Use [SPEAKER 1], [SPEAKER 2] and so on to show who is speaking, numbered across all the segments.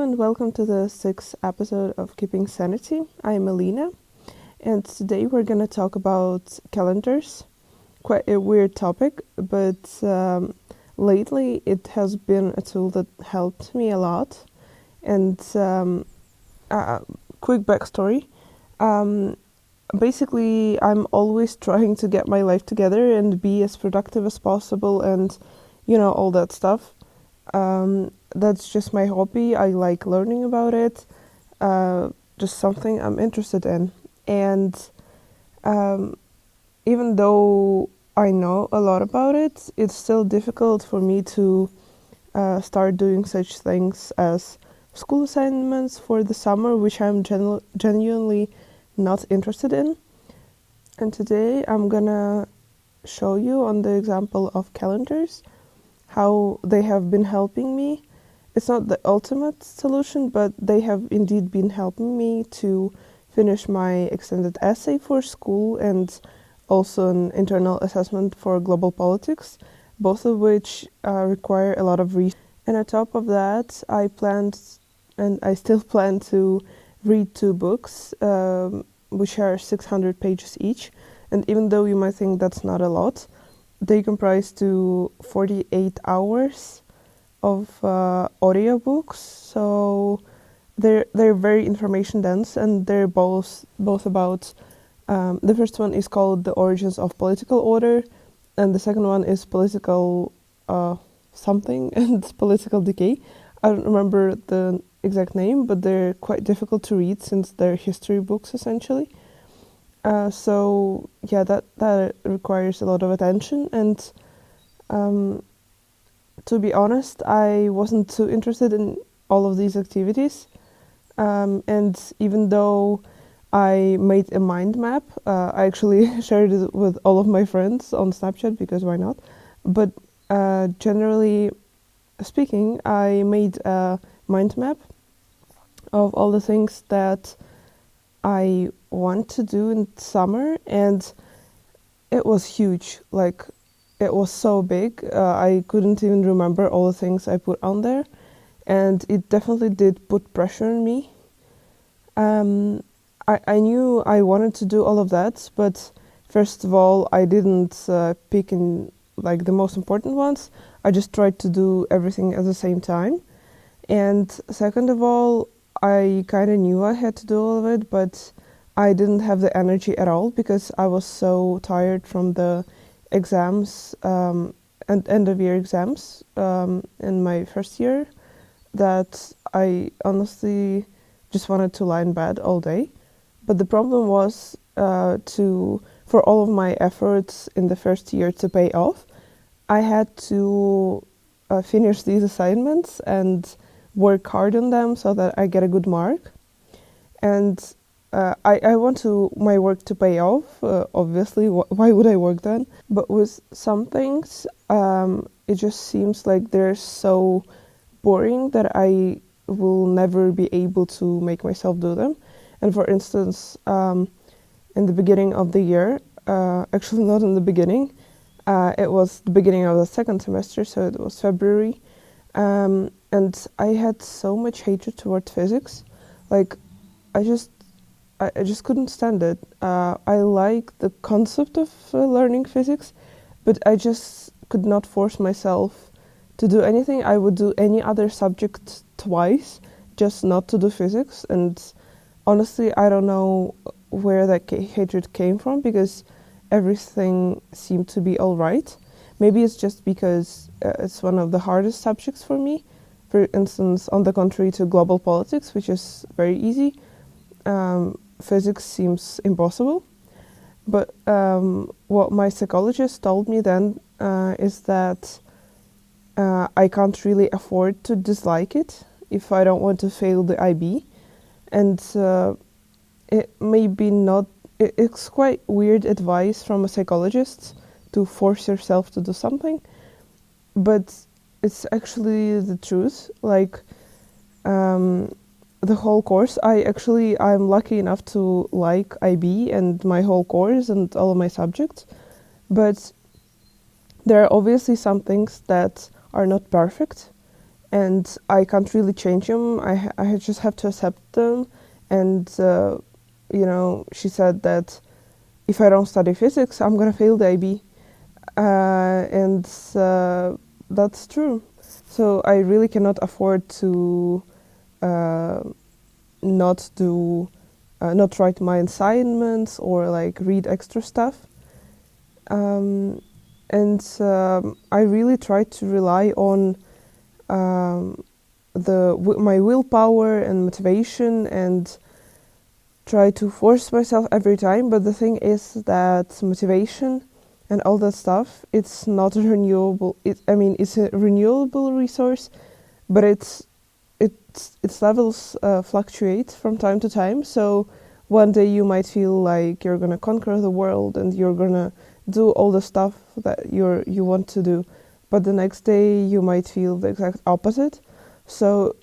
[SPEAKER 1] and welcome to the 6th episode of Keeping Sanity. I'm Alina, and today we're going to talk about calendars. Quite a weird topic, but lately it has been a tool that helped me a lot. And quick backstory. Basically, I'm always trying to get my life together and be as productive as possible and, all that stuff. That's just my hobby. I like learning about it. Just something I'm interested in. And even though I know a lot about it, it's still difficult for me to start doing such things as school assignments for the summer, which I'm genuinely not interested in. And today I'm gonna show you on the example of calendars how they have been helping me. It's not the ultimate solution, but they have indeed been helping me to finish my extended essay for school and also an internal assessment for global politics, both of which require a lot of research. And on top of that, I planned, and I still plan to read 2 books, which are 600 pages each. And even though you might think that's not a lot, they comprise to 48 hours of audiobooks, so they're very information dense, and they're both about the first one is called The Origins of Political Order, and the second one is Political something and Political Decay. I don't remember the exact name, but they're quite difficult to read since they're history books essentially. So yeah, that requires a lot of attention, and to be honest, I wasn't too interested in all of these activities. And even though I made a mind map, I actually shared it with all of my friends on Snapchat because why not? But generally speaking, I made a mind map of all the things that I want to do in summer, and it was huge. Like, it was so big, I couldn't even remember all the things I put on there, and it definitely did put pressure on me. I knew I wanted to do all of that, but first of all, I didn't pick in like the most important ones. I just tried to do everything at the same time. And second of all, I kind of knew I had to do all of it, but I didn't have the energy at all because I was so tired from the exams and end of year exams in my first year that I honestly just wanted to lie in bed all day. But the problem was for all of my efforts in the first year to pay off, I had to finish these assignments and work hard on them so that I get a good mark. And I want my work to pay off, obviously. Why would I work then? But with some things, it just seems like they're so boring that I will never be able to make myself do them. And for instance, in the beginning of the year, actually not in the beginning, it was the beginning of the second semester, so it was February, and I had so much hatred toward physics. Like, I just couldn't stand it. I like the concept of learning physics, but I just could not force myself to do anything. I would do any other subject twice, just not to do physics. And honestly, I don't know where that hatred came from, because everything seemed to be all right. Maybe it's just because it's one of the hardest subjects for me. For instance, on the contrary to global politics, which is very easy, physics seems impossible. But what my psychologist told me then is that I can't really afford to dislike it if I don't want to fail the IB. And it may be not, it's quite weird advice from a psychologist to force yourself to do something, but it's actually the truth. Like, the whole course, I'm lucky enough to like IB and my whole course and all of my subjects, but there are obviously some things that are not perfect, and I can't really change them. I just have to accept them. And she said that if I don't study physics, I'm gonna fail the IB, and that's true. So I really cannot afford to uh, not do, not write my assignments or like read extra stuff. And I really try to rely on um, my willpower and motivation, and try to force myself every time. But the thing is that motivation and all that stuff, it's not renewable. It's a renewable resource, but its levels fluctuate from time to time. So one day you might feel like you're gonna conquer the world and you're gonna do all the stuff that you want to do, but the next day you might feel the exact opposite. So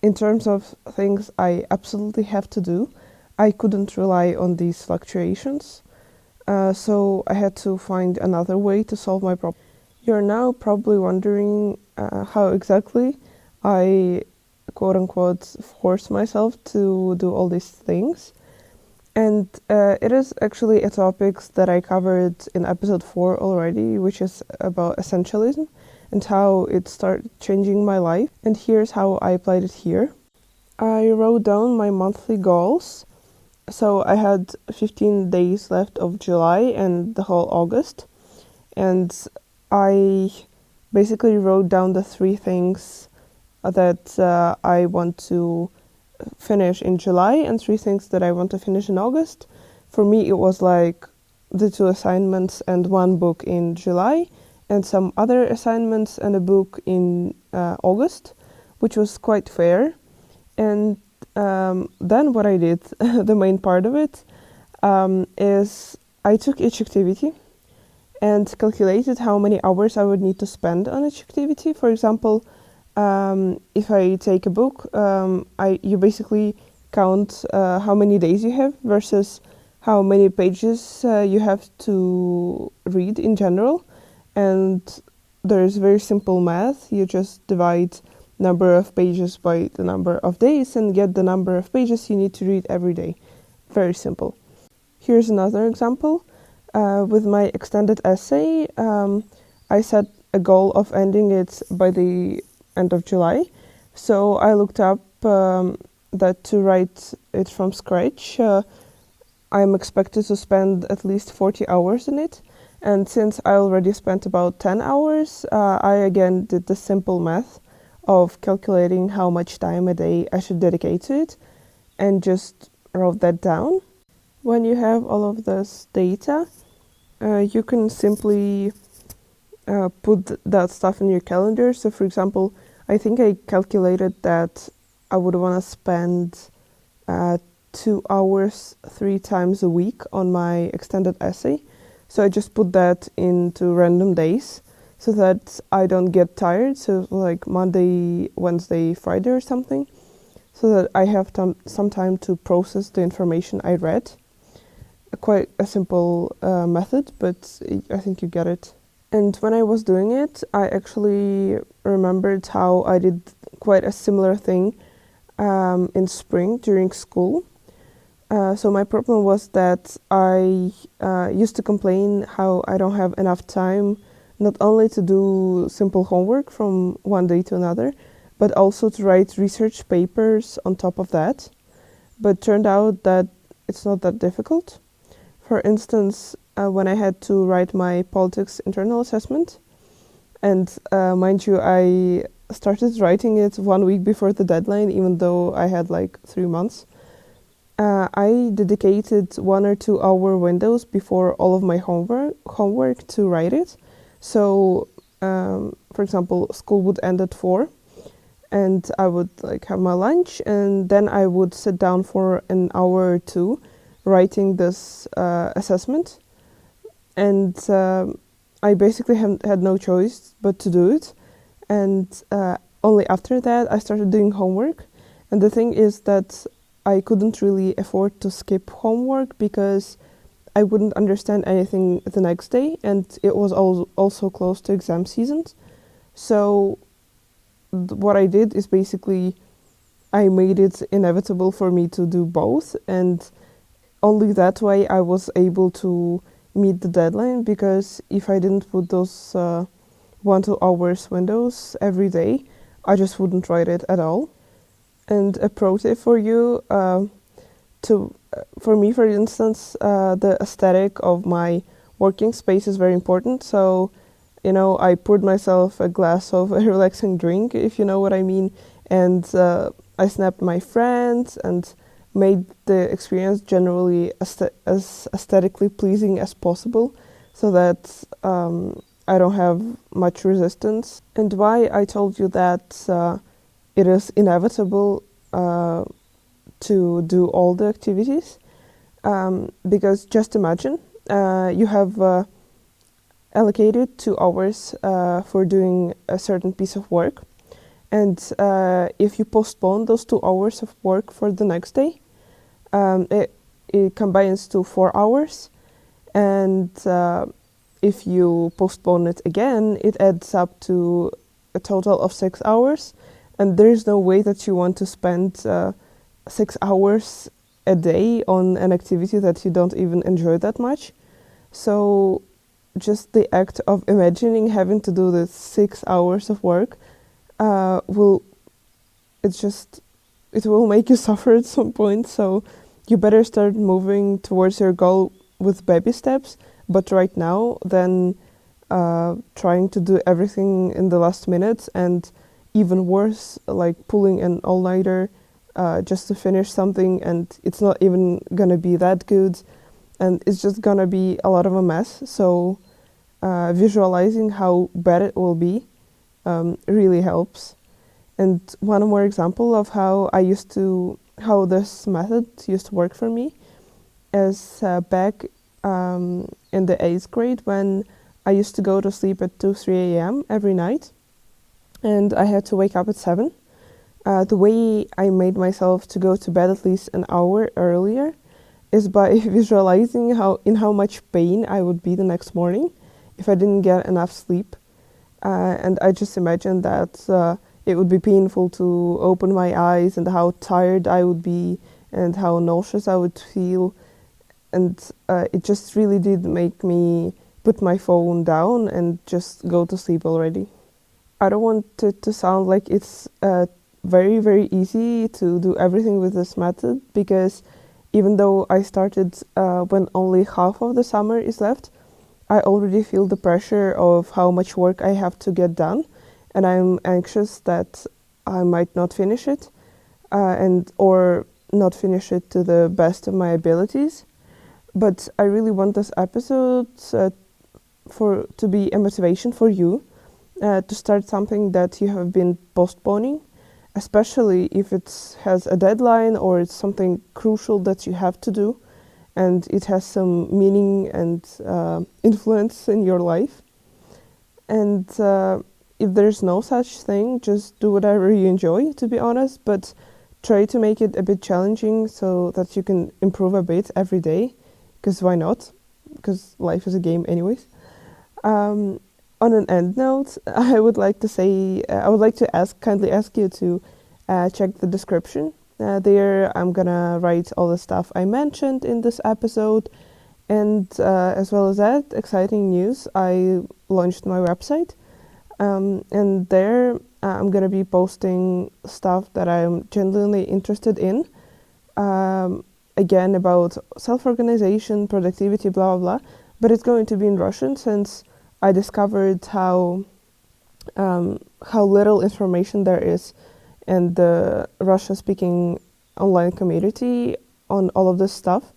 [SPEAKER 1] in terms of things I absolutely have to do, I couldn't rely on these fluctuations. So I had to find another way to solve my problem. You're now probably wondering how exactly I quote unquote force myself to do all these things. And it is actually a topic that I covered in episode 4 already, which is about essentialism and how it started changing my life. And here's how I applied it here. I wrote down my monthly goals. So I had 15 days left of July and the whole August. And I basically wrote down the 3 things that I want to finish in July and 3 things that I want to finish in August. For me, it was like the 2 assignments and 1 book in July, and some other assignments and a book in August, which was quite fair. And then what I did, the main part of it, is I took each activity and calculated how many hours I would need to spend on each activity. For example, if I take a book, you basically count how many days you have versus how many pages you have to read in general. And there's very simple math. You just divide number of pages by the number of days and get the number of pages you need to read every day. Very simple. Here's another example. With my extended essay, I set a goal of ending it by the end of July. So I looked up that to write it from scratch, I'm expected to spend at least 40 hours in it. And since I already spent about 10 hours, I again did the simple math of calculating how much time a day I should dedicate to it and just wrote that down. When you have all of this data, you can simply put that stuff in your calendar. So for example, I think I calculated that I would want to spend 2 hours 3 times a week on my extended essay. So I just put that into random days so that I don't get tired. So like Monday, Wednesday, Friday or something. So that I have some time to process the information I read. Quite a simple method, but I think you get it. And when I was doing it, I actually remembered how I did quite a similar thing in spring during school. So my problem was that I used to complain how I don't have enough time, not only to do simple homework from one day to another, but also to write research papers on top of that. But turned out that it's not that difficult. For instance, when I had to write my politics internal assessment, and mind you, I started writing it 1 week before the deadline, even though I had like 3 months. I dedicated 1 or 2 hour windows before all of my homework to write it. So, for example, school would end at 4, and I would like have my lunch, and then I would sit down for an hour or 2 writing this assessment. And I basically had no choice but to do it. And only after that I started doing homework. And the thing is that I couldn't really afford to skip homework because I wouldn't understand anything the next day, and it was also close to exam season. So what I did is basically I made it inevitable for me to do both, and only that way I was able to meet the deadline, because if I didn't put those 1 2 hours windows every day, I just wouldn't write it at all. And a pro tip for you, to for me, for instance, the aesthetic of my working space is very important. So, I poured myself a glass of a relaxing drink, if you know what I mean, and I snapped my friends and made the experience generally as aesthetically pleasing as possible, so that I don't have much resistance. And why I told you that it is inevitable to do all the activities, because just imagine you have allocated 2 hours for doing a certain piece of work, and if you postpone those 2 hours of work for the next day, it combines to 4 hours, and if you postpone it again, it adds up to a total of 6 hours, and there's no way that you want to spend 6 hours a day on an activity that you don't even enjoy that much. So just the act of imagining having to do the 6 hours of work will make you suffer at some point. So you better start moving towards your goal with baby steps, but right now than trying to do everything in the last minute, and even worse, like pulling an all-nighter just to finish something, and it's not even gonna be that good, and it's just gonna be a lot of a mess. So visualizing how bad it will be really helps. And one more example of how this method used to work for me is back in the 8th grade, when I used to go to sleep at 2-3 a.m. every night, and I had to wake up at 7. The way I made myself to go to bed at least an hour earlier is by visualizing how much pain I would be the next morning if I didn't get enough sleep. And I just imagined that it would be painful to open my eyes, and how tired I would be, and how nauseous I would feel. And it just really did make me put my phone down and just go to sleep already. I don't want it to sound like it's very, very easy to do everything with this method, because even though I started when only half of the summer is left, I already feel the pressure of how much work I have to get done, and I'm anxious that I might not finish it, or not finish it to the best of my abilities. But I really want this episode to be a motivation for you to start something that you have been postponing, especially if it has a deadline or it's something crucial that you have to do and it has some meaning and influence in your life. And if there's no such thing, just do whatever you enjoy, to be honest, but try to make it a bit challenging so that you can improve a bit every day, because why not? Because life is a game anyways. On an end note, I would like to kindly ask you to check the description. There I'm gonna write all the stuff I mentioned in this episode, and as well as that, exciting news, I launched my website, and there I'm gonna be posting stuff that I'm genuinely interested in, again about self-organization, productivity, blah blah blah, but it's going to be in Russian, since I discovered how little information there is in the Russian-speaking online community on all of this stuff,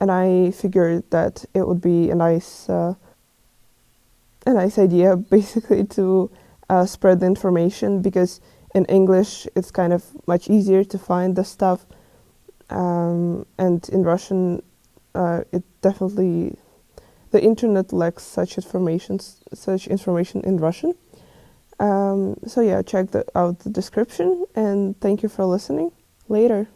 [SPEAKER 1] and I figured that it would be a nice idea, basically, to spread the information, because in English it's kind of much easier to find the stuff, and in Russian it definitely, the internet lacks such information in Russian. So yeah, check out the description, and thank you for listening. Later.